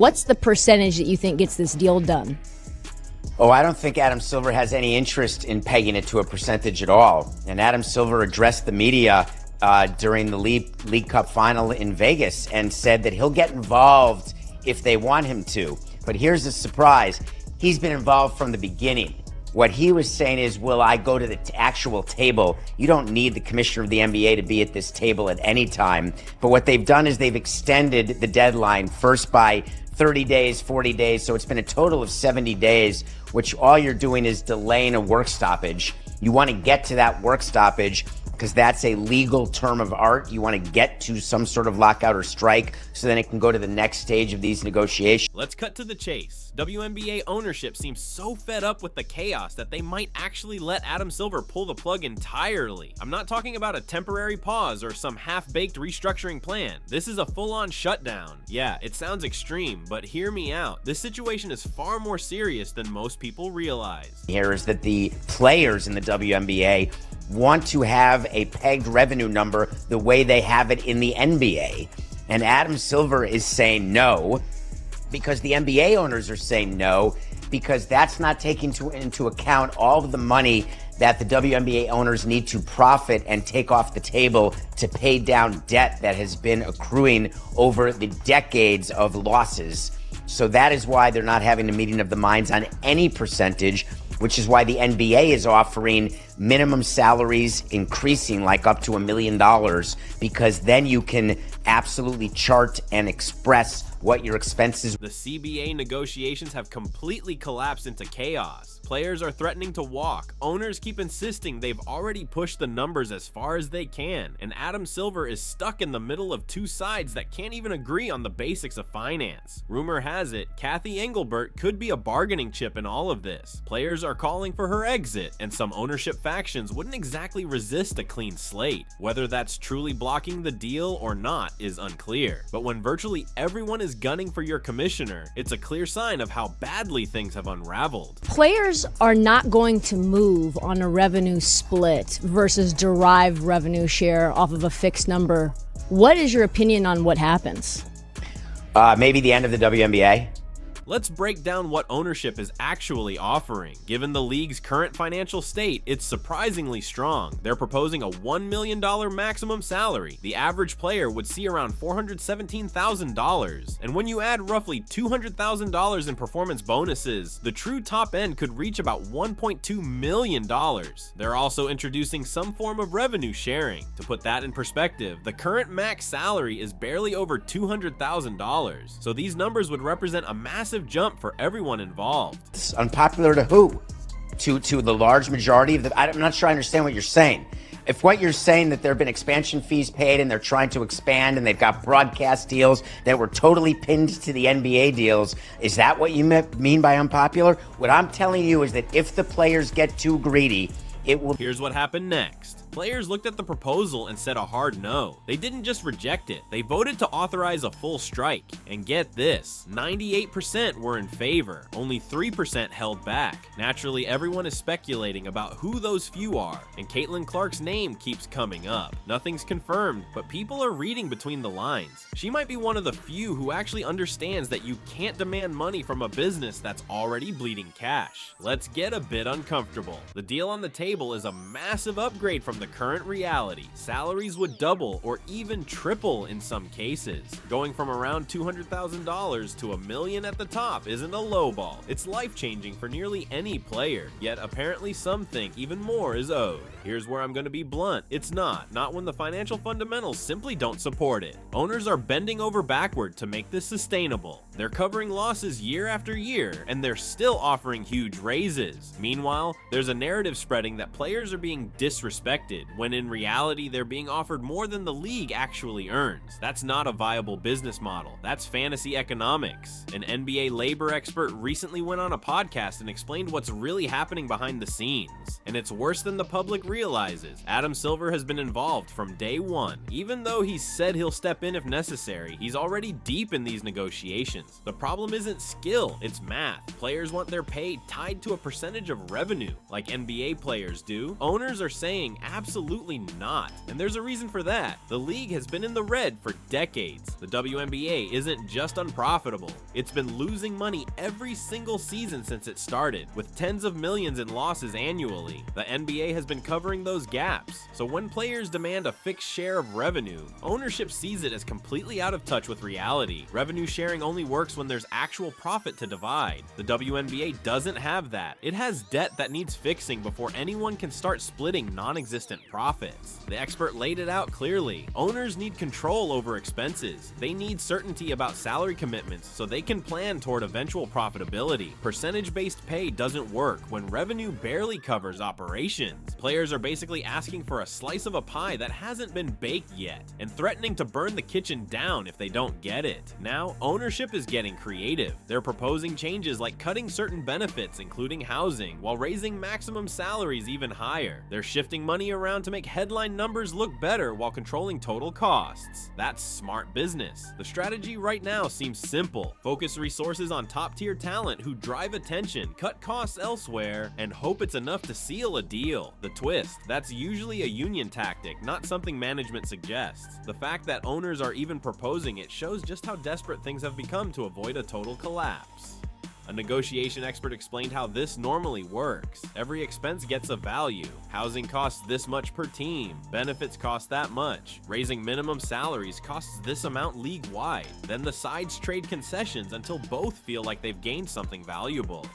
What's the percentage that you think gets this deal done? Oh, I don't think Adam Silver has any interest in pegging it to a percentage at all. And Adam Silver addressed the media during the League Cup final in Vegas and said that he'll get involved if they want him to. But here's the surprise. He's been involved from the beginning. What he was saying is, will I go to the actual table? You don't need the commissioner of the NBA to be at this table at any time. But what they've done is they've extended the deadline first by 30 days, 40 days. So it's been a total of 70 days, which all you're doing is delaying a work stoppage. You want to get to that work stoppage because that's a legal term of art. You want to get to some sort of lockout or strike so then it can go to the next stage of these negotiations. Let's cut to the chase. WNBA ownership seems so fed up with the chaos that they might actually let Adam Silver pull the plug entirely. I'm not talking about a temporary pause or some half-baked restructuring plan. This is a full-on shutdown. Yeah, it sounds extreme, but hear me out. This situation is far more serious than most people realize. Here is that the players in the WNBA want to have a pegged revenue number the way they have it in the NBA. And Adam Silver is saying no because the NBA owners are saying no because that's not taking into account all of the money that the WNBA owners need to profit and take off the table to pay down debt that has been accruing over the decades of losses. So that is why they're not having a meeting of the minds on any percentage, which is why the NBA is offering minimum salaries increasing like up to $1 million, because then you can absolutely chart and express what your expenses. The CBA negotiations have completely collapsed into chaos. Players are threatening to walk. Owners keep insisting they've already pushed the numbers as far as they can. And Adam Silver is stuck in the middle of two sides that can't even agree on the basics of finance. Rumor has it, Kathy Engelbert could be a bargaining chip in all of this. Players are calling for her exit, and some ownership factions wouldn't exactly resist a clean slate. Whether that's truly blocking the deal or not is unclear. But when virtually everyone is gunning for your commissioner, it's a clear sign of how badly things have unraveled. Players are not going to move on a revenue split versus derived revenue share off of a fixed number. What is your opinion on what happens? Maybe the end of the WNBA. Let's break down what ownership is actually offering. Given the league's current financial state, it's surprisingly strong. They're proposing a $1 million maximum salary. The average player would see around $417,000. And when you add roughly $200,000 in performance bonuses, the true top end could reach about $1.2 million. They're also introducing some form of revenue sharing. To put that in perspective, the current max salary is barely over $200,000. So these numbers would represent a massive jump for everyone involved. It's unpopular to who? To the large majority of the... I'm not sure I understand what you're saying. If what you're saying that there have been expansion fees paid and they're trying to expand and they've got broadcast deals that were totally pinned to the NBA deals, is that what you mean by unpopular? What I'm telling you is that if the players get too greedy, it will... Here's what happened next. Players looked at the proposal and said a hard no. They didn't just reject it, they voted to authorize a full strike. And get this, 98% were in favor, only 3% held back. Naturally, everyone is speculating about who those few are, and Caitlin Clark's name keeps coming up. Nothing's confirmed, but people are reading between the lines. She might be one of the few who actually understands that you can't demand money from a business that's already bleeding cash. Let's get a bit uncomfortable. The deal on the table is a massive upgrade from the current reality. Salaries would double or even triple in some cases. Going from around $200,000 to $1 million at the top isn't a lowball. It's life-changing for nearly any player, yet apparently some think even more is owed. Here's where I'm going to be blunt. It's not when the financial fundamentals simply don't support it. Owners are bending over backward to make this sustainable. They're covering losses year after year, and they're still offering huge raises. Meanwhile, there's a narrative spreading that players are being disrespected, when in reality they're being offered more than the league actually earns. That's not a viable business model. That's fantasy economics. An NBA labor expert recently went on a podcast and explained what's really happening behind the scenes. And it's worse than the public realizes. Adam Silver has been involved from day one. Even though he said he'll step in if necessary, he's already deep in these negotiations. The problem isn't skill, it's math. Players want their pay tied to a percentage of revenue, like NBA players do. Owners are saying absolutely not, and there's a reason for that. The league has been in the red for decades. The WNBA isn't just unprofitable, it's been losing money every single season since it started, with tens of millions in losses annually. The NBA has been covering those gaps, so when players demand a fixed share of revenue, ownership sees it as completely out of touch with reality. Revenue sharing only works when there's actual profit to divide. The WNBA doesn't have that. It has debt that needs fixing before anyone can start splitting non-existent profits. The expert laid it out clearly. Owners need control over expenses. They need certainty about salary commitments so they can plan toward eventual profitability. Percentage-based pay doesn't work when revenue barely covers operations. Players are basically asking for a slice of a pie that hasn't been baked yet, and threatening to burn the kitchen down if they don't get it. Now, ownership is getting creative. They're proposing changes like cutting certain benefits, including housing, while raising maximum salaries even higher. They're shifting money around to make headline numbers look better while controlling total costs. That's smart business. The strategy right now seems simple. Focus resources on top-tier talent who drive attention, cut costs elsewhere, and hope it's enough to seal a deal. The twist: that's usually a union tactic, not something management suggests. The fact that owners are even proposing it shows just how desperate things have become to avoid a total collapse. A negotiation expert explained how this normally works. Every expense gets a value. Housing costs this much per team. Benefits cost that much. Raising minimum salaries costs this amount league-wide. Then the sides trade concessions until both feel like they've gained something valuable.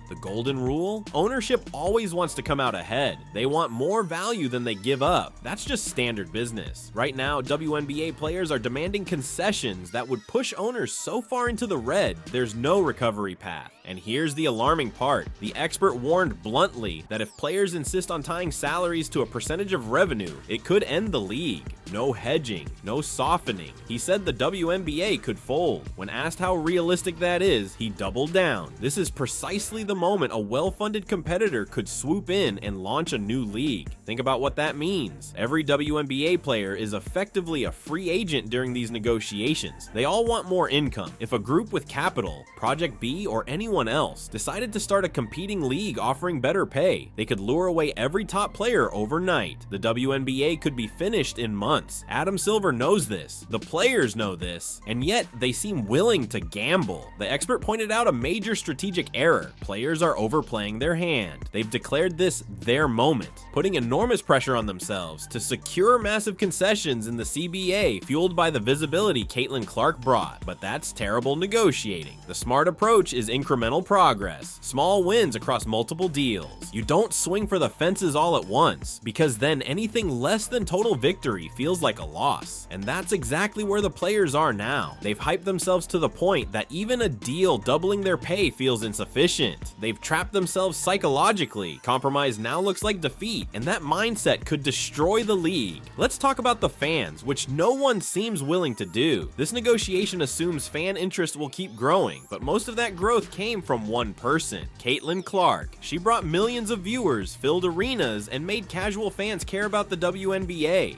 The golden rule? Ownership always wants to come out ahead. They want more value than they give up. That's just standard business. Right now, WNBA players are demanding concessions that would push owners so far into the red, there's no recovery path. And here's the alarming part. The expert warned bluntly that if players insist on tying salaries to a percentage of revenue, it could end the league. No hedging, no softening. He said the WNBA could fold. When asked how realistic that is, he doubled down. This is precisely the moment a well-funded competitor could swoop in and launch a new league. Think about what that means. Every WNBA player is effectively a free agent during these negotiations. They all want more income. If a group with capital, Project B or anyone else, decided to start a competing league offering better pay, they could lure away every top player overnight. The WNBA could be finished in months. Adam Silver knows this. The players know this, and yet they seem willing to gamble. The expert pointed out a major strategic error. Players are overplaying their hand. They've declared this their moment, putting enormous pressure on themselves to secure massive concessions in the CBA, fueled by the visibility Caitlin Clark brought. But that's terrible negotiating. The smart approach is incremental progress, small wins across multiple deals. You don't swing for the fences all at once, because then anything less than total victory feels like a loss. And that's exactly where the players are now. They've hyped themselves to the point that even a deal doubling their pay feels insufficient. They've trapped themselves psychologically. Compromise now looks like defeat, and that mindset could destroy the league. Let's talk about the fans, which no one seems willing to do. This negotiation assumes fan interest will keep growing, but most of that growth came from one person, Caitlin Clark. She brought millions of viewers, filled arenas, and made casual fans care about the WNBA.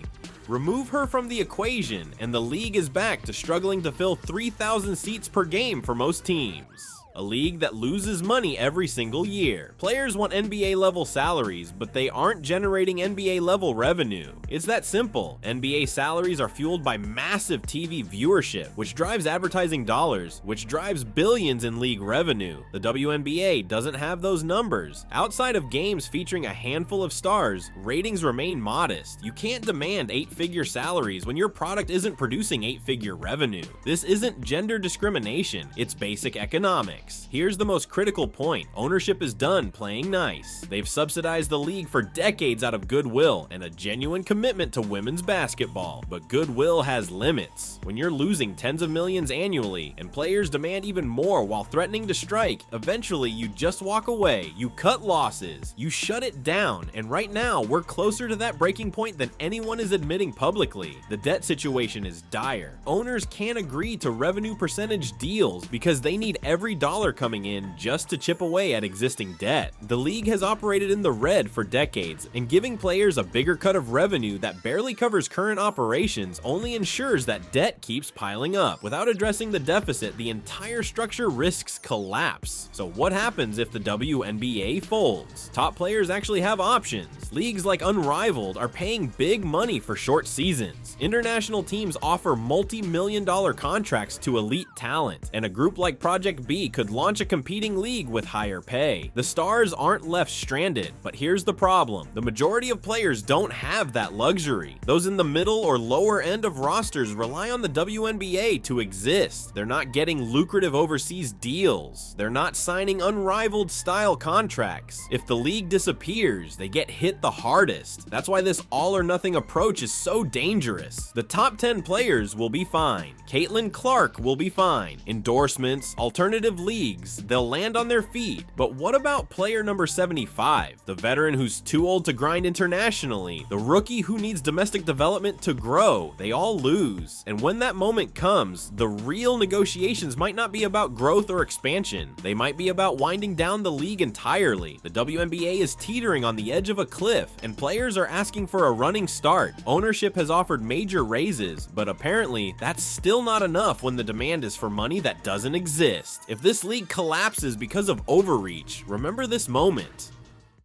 Remove her from the equation, and the league is back to struggling to fill 3,000 seats per game for most teams. A league that loses money every single year. Players want NBA level salaries, but they aren't generating NBA level revenue. It's that simple. NBA salaries are fueled by massive TV viewership, which drives advertising dollars, which drives billions in league revenue. The WNBA doesn't have those numbers. Outside of games featuring a handful of stars, ratings remain modest. You can't demand 8-figure salaries when your product isn't producing 8-figure revenue. This isn't gender discrimination, it's basic economics. Here's the most critical point. Ownership is done playing nice. They've subsidized the league for decades out of goodwill and a genuine commitment to women's basketball. But goodwill has limits. When you're losing tens of millions annually and players demand even more while threatening to strike, eventually you just walk away. You cut losses. You shut it down. And right now, we're closer to that breaking point than anyone is admitting publicly. The debt situation is dire. Owners can't agree to revenue percentage deals because they need every dollar coming in just to chip away at existing debt. The league has operated in the red for decades, and giving players a bigger cut of revenue that barely covers current operations only ensures that debt keeps piling up. Without addressing the deficit, the entire structure risks collapse. So what happens if the WNBA folds? Top players actually have options. Leagues like Unrivaled are paying big money for short seasons. International teams offer multi-million-dollar contracts to elite talent, and a group like Project B could launch a competing league with higher pay. The stars aren't left stranded, but here's the problem. The majority of players don't have that luxury. Those in the middle or lower end of rosters rely on the WNBA to exist. They're not getting lucrative overseas deals. They're not signing Unrivaled style contracts. If the league disappears, they get hit the hardest. That's why this all or nothing approach is so dangerous. The top 10 players will be fine. Caitlin Clark will be fine. Endorsements, alternative leagues, they'll land on their feet. But what about player number 75? The veteran who's too old to grind internationally, the rookie who needs domestic development to grow. They all lose. And when that moment comes, the real negotiations might not be about growth or expansion. They might be about winding down the league entirely. The WNBA is teetering on the edge of a cliff, and players are asking for a running start. Ownership has offered major raises, but apparently that's still not enough when the demand is for money that doesn't exist. If this league collapses because of overreach, remember this moment.